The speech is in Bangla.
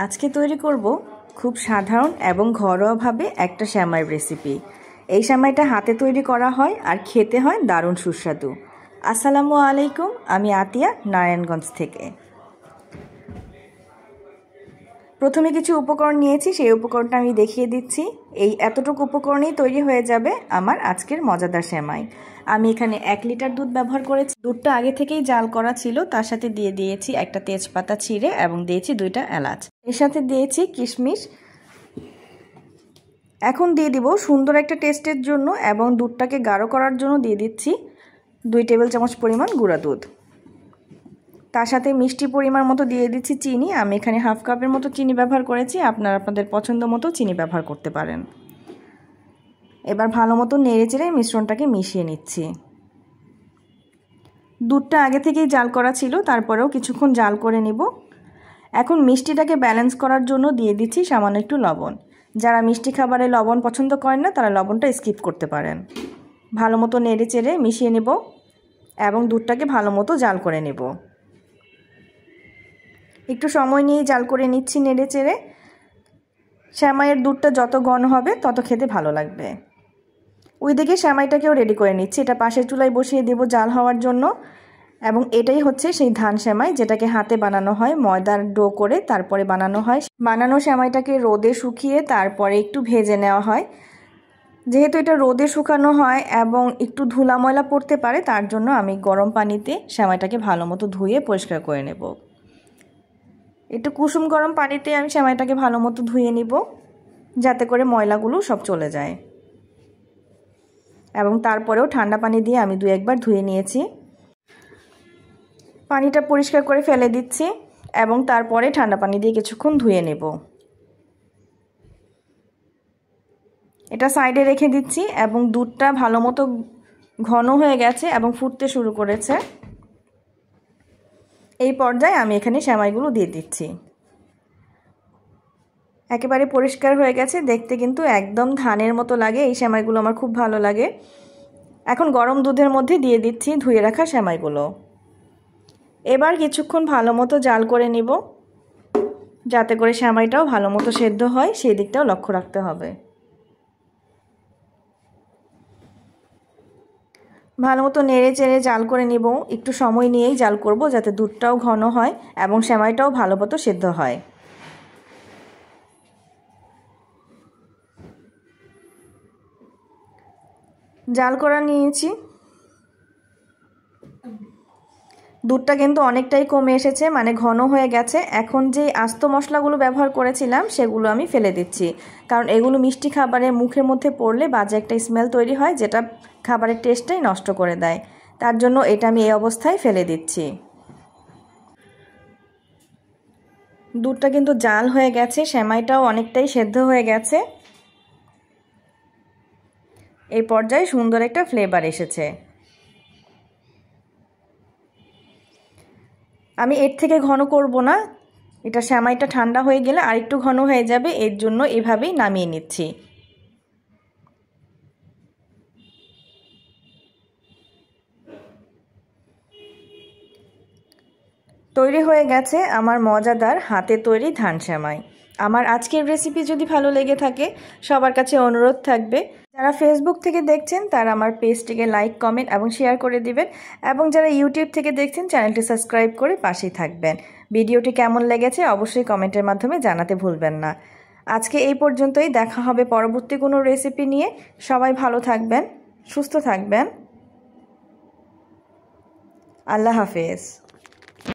আজকে তৈরি করব খুব সাধারণ এবং ঘরোয়াভাবে একটা সেমাইয়ের রেসিপি। এই সেমাইটা হাতে তৈরি করা হয় আর খেতে হয় দারুণ সুস্বাদু। আসসালামু আলাইকুম, আমি আতিয়া নারায়ণগঞ্জ থেকে। প্রথমে কিছু উপকরণ নিয়েছি, সেই উপকরণটা আমি দেখিয়ে দিচ্ছি। এই এতটুকু উপকরণেই তৈরি হয়ে যাবে আমার আজকের মজাদার সেমাই। আমি এখানে 1 লিটার দুধ ব্যবহার করেছি। দুধটা আগে থেকেই জাল করা ছিল, তার সাথে দিয়ে দিয়েছি একটা তেজপাতা ছিঁড়ে এবং দিয়েছি 2টা এলাচ। এর সাথে দিয়েছি কিশমিশ। এখন দিয়ে দিব সুন্দর একটা টেস্টের জন্য এবং দুধটাকে গাঢ় করার জন্য দিয়ে দিচ্ছি 2 টেবিল চামচ পরিমাণ গুঁড়া দুধ। তার সাথে মিষ্টি পরিমাণ মতো দিয়ে দিচ্ছি চিনি। আমি এখানে হাফ কাপের মতো চিনি ব্যবহার করেছি, আপনারা আপনাদের পছন্দ মতো চিনি ব্যবহার করতে পারেন। এবার ভালো মতো নেড়েচেড়ে মিশ্রণটাকে মিশিয়ে নিচ্ছি। দুধটা আগে থেকেই জাল করা ছিল, তারপরেও কিছুক্ষণ জাল করে নিব। এখন মিষ্টিটাকে ব্যালেন্স করার জন্য দিয়ে দিচ্ছি সামান্য একটু লবণ। যারা মিষ্টি খাবারে লবণ পছন্দ করেন না তারা লবণটা স্কিপ করতে পারেন। ভালো মতো নেড়েচেড়ে মিশিয়ে নেব এবং দুধটাকে ভালো মতো জাল করে নেব। একটু সময় নিয়ে জাল করে নিচ্ছি নেড়েচেড়ে। সেমাইয়ের দুধটা যত ঘন হবে তত খেতে ভালো লাগবে। ওইদিকে সেমাইটাকেও রেডি করে নিচ্ছি। এটা পাশের চুলায় বসিয়ে দেব জাল হওয়ার জন্য। এবং এটাই হচ্ছে সেই ধান সেমাই, যেটাকে হাতে বানানো হয়, ময়দার ডো করে তারপরে বানানো হয়। বানানো সেমাইটাকে রোদে শুকিয়ে তারপরে একটু ভেজে নেওয়া হয়। যেহেতু এটা রোদে শুকানো হয় এবং একটু ধুলা ময়লা পড়তে পারে, তার জন্য আমি গরম পানিতে সেমাইটাকে ভালো মতো ধুয়ে পরিষ্কার করে নেব। একটু কুসুম গরম পানিতে আমি সেমাইটাকে ভালো মতো ধুয়ে নিব, যাতে করে ময়লাগুলো সব চলে যায়। এবং তারপরেও ঠান্ডা পানি দিয়ে আমি 2-1 বার ধুয়ে নিয়েছি। পানিটা পরিষ্কার করে ফেলে দিচ্ছি এবং তারপরে ঠান্ডা পানি দিয়ে কিছুক্ষণ ধুয়ে নেব। এটা সাইডে রেখে দিচ্ছি এবং দুধটা ভালো মতো ঘন হয়ে গেছে এবং ফুটতে শুরু করেছে। এই পর্যায়ে আমি এখানে সেমাইগুলো দিয়ে দিচ্ছি। একেবারে পরিষ্কার হয়ে গেছে, দেখতে কিন্তু একদম ধানের মতো লাগে। এই সেমাইগুলো আমার খুব ভালো লাগে। এখন গরম দুধের মধ্যে দিয়ে দিচ্ছি ধুয়ে রাখা সেমাইগুলো। এবার কিছুক্ষণ ভালো মতো জাল করে নিব, যাতে করে সেমাইটাও ভালো মতো সেদ্ধ হয়, সেই দিকটাও লক্ষ্য রাখতে হবে। ভালো মতো নেড়ে চেড়ে জাল করে নিব। একটু সময় নিয়েই জাল করব, যাতে দুধটাও ঘন হয় এবং সেমাইটাও ভালো মতো সেদ্ধ হয়। জাল করা নিয়েছি। দুধটা কিন্তু অনেকটাই কমে এসেছে, মানে ঘন হয়ে গেছে। এখন যে আস্ত মশলাগুলো ব্যবহার করেছিলাম সেগুলো আমি ফেলে দিচ্ছি, কারণ এগুলো মিষ্টি খাবারে মুখের মধ্যে পড়লে বাজে একটা স্মেল তৈরি হয়, যেটা খাবারের টেস্টটাই নষ্ট করে দেয়। তার জন্য এটা আমি এই অবস্থায় ফেলে দিচ্ছি। দুধটা কিন্তু জাল হয়ে গেছে, সেমাইটাও অনেকটাই সেদ্ধ হয়ে গেছে। এই পর্যায়ে সুন্দর একটা ফ্লেভার এসেছে। আমি এর থেকে ঘন করব না, এটা সেমাইটা ঠান্ডা হয়ে গেলে আরেকটু ঘন হয়ে যাবে, এর জন্য এভাবেই নামিয়ে নিচ্ছি। তৈরি হয়ে গেছে আমার মজাদার হাতে তৈরি ধান সেমাই। আমার আজকের রেসিপি যদি ভালো লেগে থাকে, সবার কাছে অনুরোধ থাকবে, যারা ফেসবুক থেকে দেখছেন তারা আমার পেজটিকে লাইক, কমেন্ট এবং শেয়ার করে দিবেন, এবং যারা ইউটিউব থেকে দেখছেন চ্যানেলটি সাবস্ক্রাইব করে পাশেই থাকবেন। ভিডিওটি কেমন লেগেছে অবশ্যই কমেন্টের মাধ্যমে জানাতে ভুলবেন না। আজকে এই পর্যন্তই, দেখা হবে পরবর্তী কোনো রেসিপি নিয়ে। সবাই ভালো থাকবেন, সুস্থ থাকবেন। আল্লাহ হাফেজ।